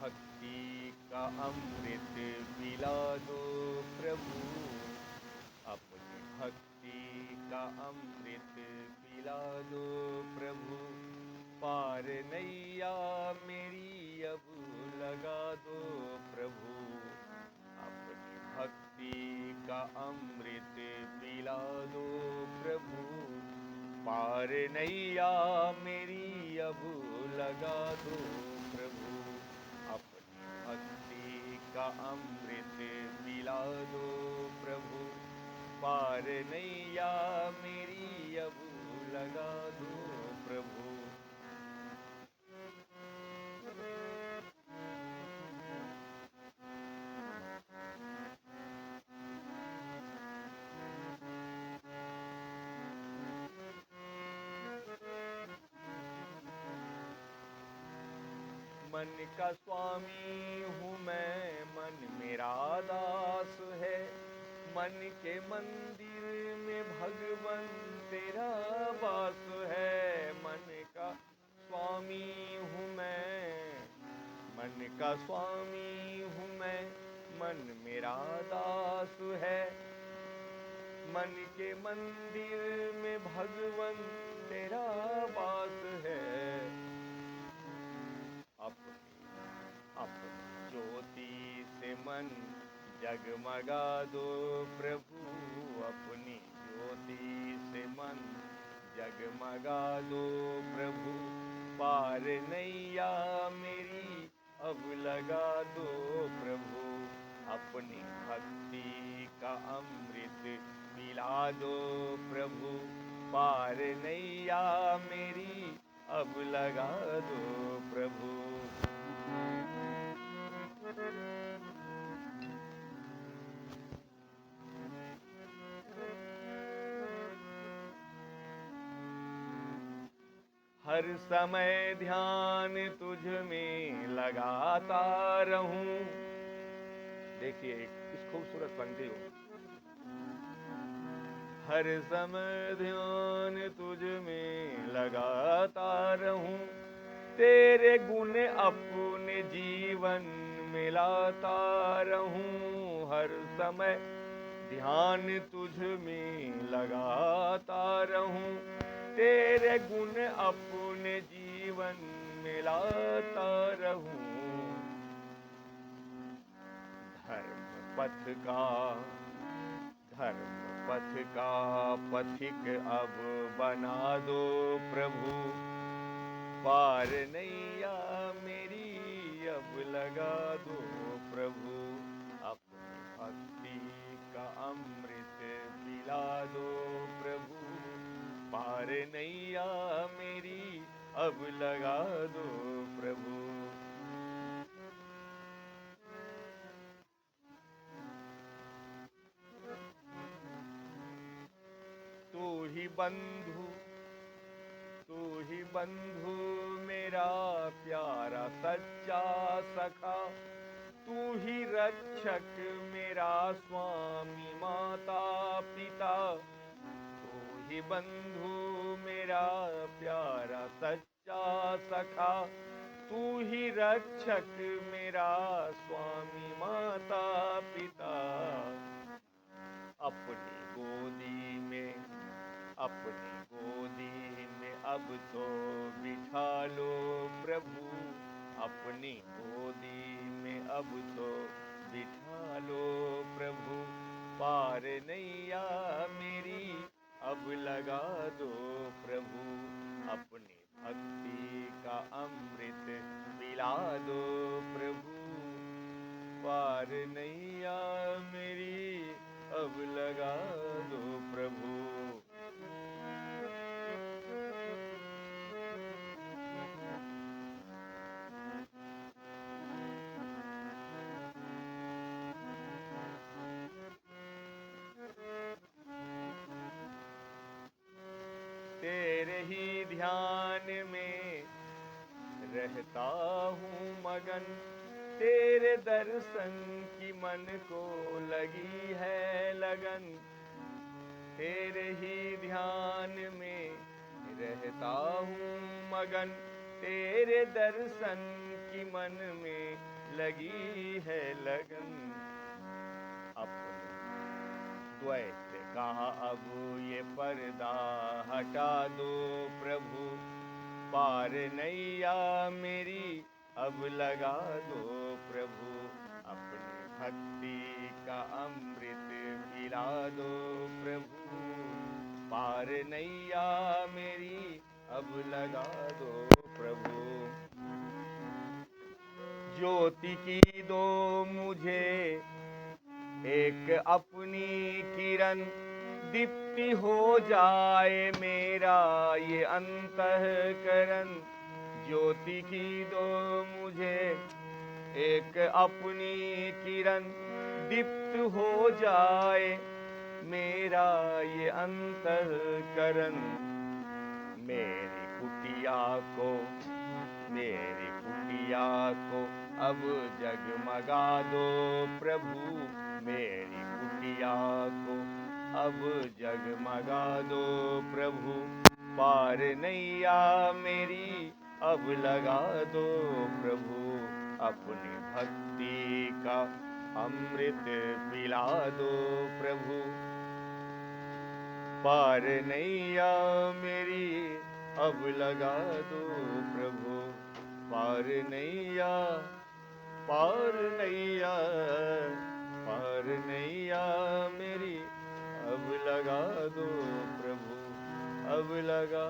भक्ति का अमृत पिला दो प्रभु, अपनी भक्ति का अमृत पिला दो प्रभु, पार नैया मेरी अब लगा दो प्रभु, अपनी भक्ति का अमृत पिला दो प्रभु, पार नैया मेरी अब लगा दो प्रभु, अपनी भक्ति का अमृत पिला दो प्रभु, पार नैया मेरी अब लगा दो प्रभु। मन का स्वामी हूँ मैं, मन मेरा दास है, मन के मंदिर में भगवन तेरा वास है। मन का स्वामी हूँ मैं, मन का स्वामी हूँ मैं, मन मेरा दास है, मन के मंदिर में भगवन तेरा वास है। अपनी ज्योति से मन जगमगा दो प्रभु, अपनी ज्योति से मन जगमगा दो प्रभु, पार नैया मेरी अब लगा दो प्रभु, अपनी भक्ति का अमृत पिला दो प्रभु, पार नैया मेरी अब लगा दो प्रभु। हर समय ध्यान तुझ में लगाता रहूं। देखिए इस खूबसूरत पंक्ति को, हर समय ध्यान तुझ में लगाता रहूं, तेरे गुण अपने जीवन में लाता रहूं। हर समय ध्यान तुझ में लगाता रहूं, तेरे गुण अपने जीवन में लाता रहूं। धर्म पथ का पथिक अब बना दो प्रभु, पार नैया मेरी अब लगा दो प्रभु, अपनी भक्ति का अमृत पिला दो प्रभु, पार नैया मेरी अब लगा दो प्रभु। तू ही बंधु मेरा प्यारा सच्चा सखा, तू ही रक्षक मेरा स्वामी माता पिता, तू ही बंधु मेरा प्यारा सच्चा सखा, तू ही रक्षक मेरा स्वामी माता पिता, अपनी गोदी में अब तो बिठा लो प्रभु, अपनी गोदी में अब तो बिठा लो प्रभु, पार नैया मेरी अब लगा दो प्रभु, अपनी भक्ति का अमृत पिला दो प्रभु, पार नैया मेरी अब लगा दो प्रभु। तेरे ही ध्यान में रहता हूँ मगन, तेरे दर्शन की मन को लगी है लगन, तेरे ही ध्यान में रहता हूँ मगन, तेरे दर्शन की की मन में लगी है लगन। अपने द्वैत का अब ये पर्दा हटा दो प्रभु, पार नैया मेरी अब लगा दो प्रभु, अपनी भक्ति का अमृत पिला दो प्रभु, पार नैया मेरी अब लगा दो प्रभु। ज्योति की दो मुझे एक अपनी किरण, दीप्ति हो जाए मेरा ये अंतःकरण। ज्योति की दो मुझे एक अपनी किरण, दीप्त हो जाए मेरा ये अंतःकरण। मेरी कुटिया को, मेरी कुटिया को अब जगमगा दो प्रभु, मेरी कुटिया को अब जगमगा दो प्रभु, पार नैया मेरी अब लगा दो प्रभु, अपनी भक्ति का अमृत पिला दो प्रभु, पार नैया मेरी अब लगा दो प्रभु, पार नैया, पार नैया, पार नैया मेरी अब लगा दो प्रभु, अब लगा